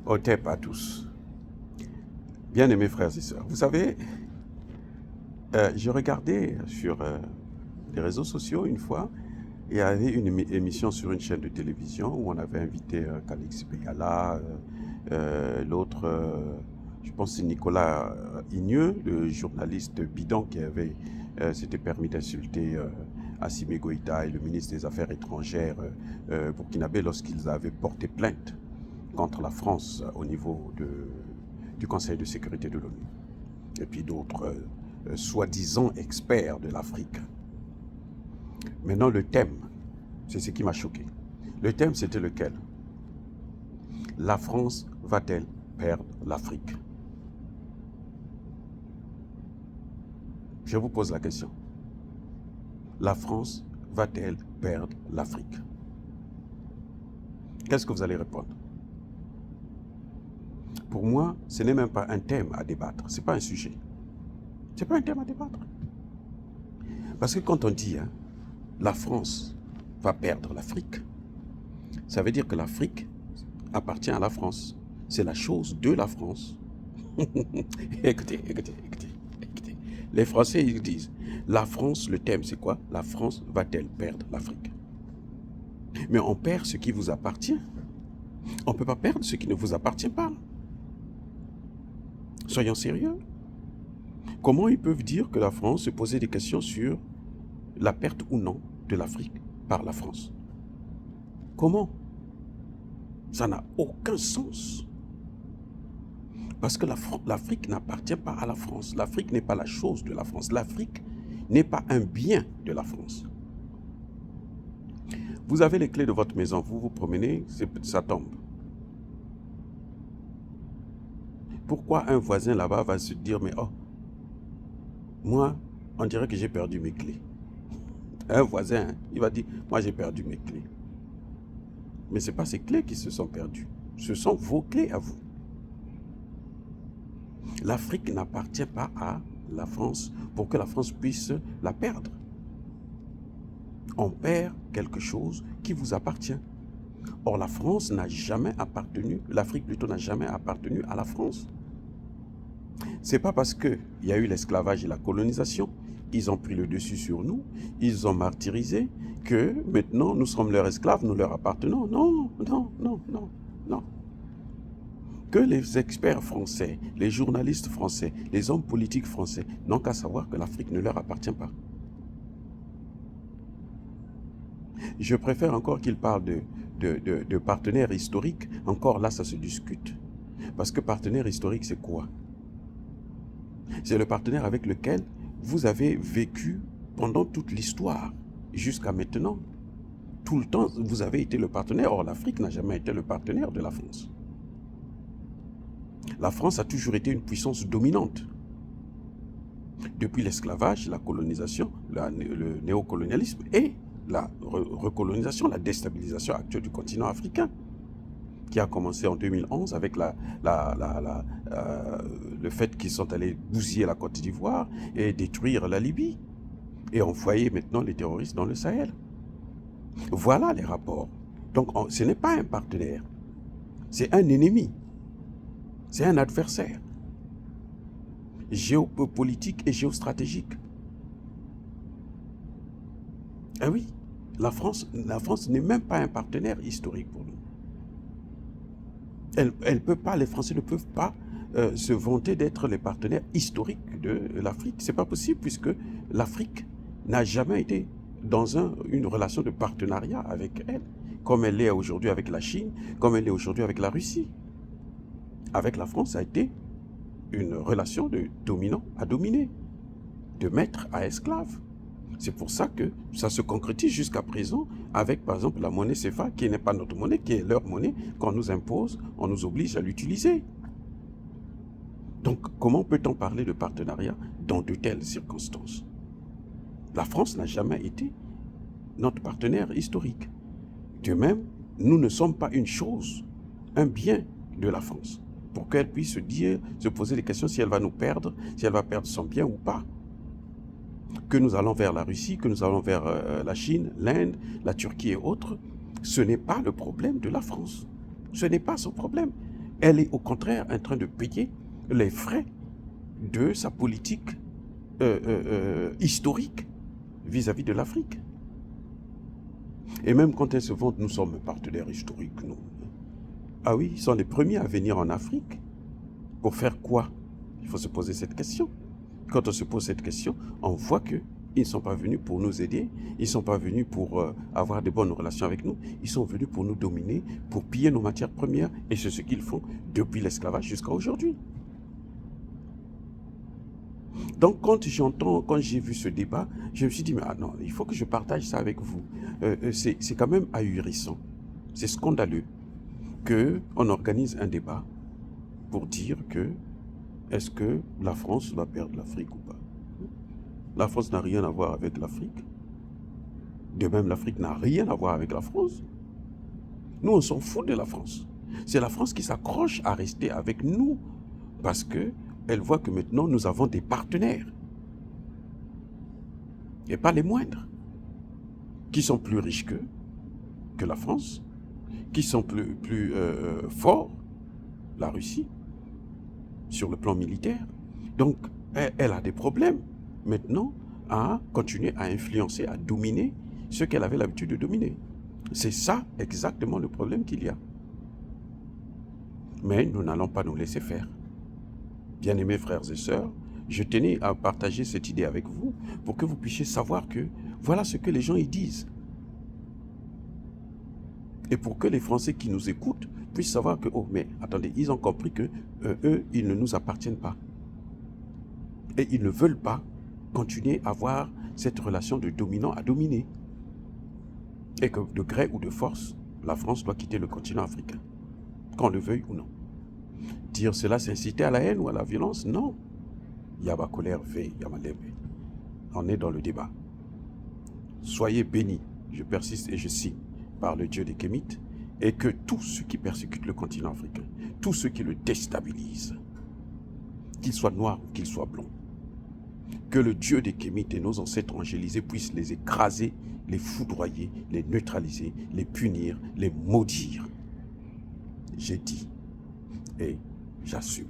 Otep à tous. Bien-aimés frères et sœurs, vous savez, j'ai regardé sur les réseaux sociaux une fois, et il y avait une émission sur une chaîne de télévision où on avait invité Calix Begala, l'autre, je pense que c'est Nicolas Igneux, le journaliste bidon qui avait s'était permis d'insulter Assimi Goïta et le ministre des Affaires étrangères burkinabé lorsqu'ils avaient porté plainte contre la France au niveau du Conseil de sécurité de l'ONU. Et puis d'autres soi-disant experts de l'Afrique. Maintenant, le thème, c'est ce qui m'a choqué. Le thème, c'était lequel? La France va-t-elle perdre l'Afrique? Je vous pose la question. La France va-t-elle perdre l'Afrique? Qu'est-ce que vous allez répondre? Pour moi, ce n'est même pas un thème à débattre. Ce n'est pas un sujet. Ce n'est pas un thème à débattre. Parce que quand on dit la France va perdre l'Afrique, ça veut dire que l'Afrique appartient à la France. C'est la chose de la France. Écoutez. Les Français, ils disent, la France, le thème, c'est quoi? La France va-t-elle perdre l'Afrique? Mais on perd ce qui vous appartient. On ne peut pas perdre ce qui ne vous appartient pas. Soyons sérieux. Comment ils peuvent dire que la France se posait des questions sur la perte ou non de l'Afrique par la France? Comment? Ça n'a aucun sens. Parce que l'Afrique n'appartient pas à la France. L'Afrique n'est pas la chose de la France. L'Afrique n'est pas un bien de la France. Vous avez les clés de votre maison, vous vous promenez, ça tombe. Pourquoi un voisin là-bas va se dire, mais oh, moi, on dirait que j'ai perdu mes clés. Un voisin, il va dire, moi j'ai perdu mes clés. Mais ce n'est pas ces clés qui se sont perdues. Ce sont vos clés à vous. L'Afrique n'appartient pas à la France pour que la France puisse la perdre. On perd quelque chose qui vous appartient. Or, la France n'a jamais appartenu, l'Afrique plutôt n'a jamais appartenu à la France. C'est pas parce qu'il y a eu l'esclavage et la colonisation, ils ont pris le dessus sur nous, ils ont martyrisé, que maintenant nous sommes leurs esclaves, nous leur appartenons. Non. Que les experts français, les journalistes français, les hommes politiques français n'ont qu'à savoir que l'Afrique ne leur appartient pas. Je préfère encore qu'ils parlent de partenaires historiques. Encore là, ça se discute. Parce que partenaire historique, c'est quoi? C'est le partenaire avec lequel vous avez vécu pendant toute l'histoire, jusqu'à maintenant. Tout le temps, vous avez été le partenaire. Or, l'Afrique n'a jamais été le partenaire de la France. La France a toujours été une puissance dominante. Depuis l'esclavage, la colonisation, le néocolonialisme et la recolonisation, la déstabilisation actuelle du continent africain, qui a commencé en 2011 avec le fait qu'ils sont allés bousiller la Côte d'Ivoire et détruire la Libye. Et envoyer maintenant les terroristes dans le Sahel. Voilà les rapports. Donc ce n'est pas un partenaire, c'est un ennemi, c'est un adversaire géopolitique et géostratégique. Ah oui, la France n'est même pas un partenaire historique pour nous. Elle peut pas, les Français ne peuvent pas se vanter d'être les partenaires historiques de l'Afrique. C'est pas possible puisque l'Afrique n'a jamais été dans une relation de partenariat avec elle, comme elle l'est aujourd'hui avec la Chine, comme elle l'est aujourd'hui avec la Russie. Avec la France, ça a été une relation de dominant à dominé, de maître à esclave. C'est pour ça que ça se concrétise jusqu'à présent avec, par exemple, la monnaie CFA, qui n'est pas notre monnaie, qui est leur monnaie, qu'on nous impose, on nous oblige à l'utiliser. Donc, comment peut-on parler de partenariat dans de telles circonstances? La France n'a jamais été notre partenaire historique. De même, nous ne sommes pas une chose, un bien de la France, pour qu'elle puisse se poser des questions si elle va nous perdre, si elle va perdre son bien ou pas. Que nous allons vers la Russie, que nous allons vers la Chine, l'Inde, la Turquie et autres, ce n'est pas le problème de la France. Ce n'est pas son problème. Elle est au contraire en train de payer les frais de sa politique historique vis-à-vis de l'Afrique. Et même quand elle se vante, nous sommes partenaires historiques, nous. Ah oui, ils sont les premiers à venir en Afrique. Pour faire quoi? Il faut se poser cette question. Quand on se pose cette question, on voit qu'ils ne sont pas venus pour nous aider, ils ne sont pas venus pour avoir de bonnes relations avec nous, ils sont venus pour nous dominer, pour piller nos matières premières, et c'est ce qu'ils font depuis l'esclavage jusqu'à aujourd'hui. Donc quand j'ai vu ce débat, je me suis dit, mais ah non, il faut que je partage ça avec vous. C'est quand même ahurissant, c'est scandaleux qu'on organise un débat pour dire que est-ce que la France va perdre l'Afrique ou pas? La France n'a rien à voir avec l'Afrique. De même, l'Afrique n'a rien à voir avec la France. Nous, on s'en fout de la France. C'est la France qui s'accroche à rester avec nous parce qu'elle voit que maintenant, nous avons des partenaires. Et pas les moindres. Qui sont plus riches que la France, qui sont plus forts, la Russie, sur le plan militaire. Donc, elle a des problèmes maintenant à continuer à influencer, à dominer ce qu'elle avait l'habitude de dominer. C'est ça exactement le problème qu'il y a. Mais nous n'allons pas nous laisser faire. Bien-aimés frères et sœurs, je tenais à partager cette idée avec vous pour que vous puissiez savoir que voilà ce que les gens y disent. Et pour que les Français qui nous écoutent puissent savoir que, oh, mais attendez, ils ont compris que eux, ils ne nous appartiennent pas. Et ils ne veulent pas continuer à avoir cette relation de dominant à dominer. Et que de gré ou de force, la France doit quitter le continent africain, qu'on le veuille ou non. Dire cela, c'est inciter à la haine ou à la violence? Non. Yaba colère ve, yamalebe. On est dans le débat. Soyez bénis, je persiste et je signe, par le Dieu des Kémites, et que tous ceux qui persécutent le continent africain, tous ceux qui le déstabilisent, qu'ils soient noirs ou qu'ils soient blonds, que le Dieu des Kémites et nos ancêtres angélisés puissent les écraser, les foudroyer, les neutraliser, les punir, les maudire. J'ai dit et j'assume.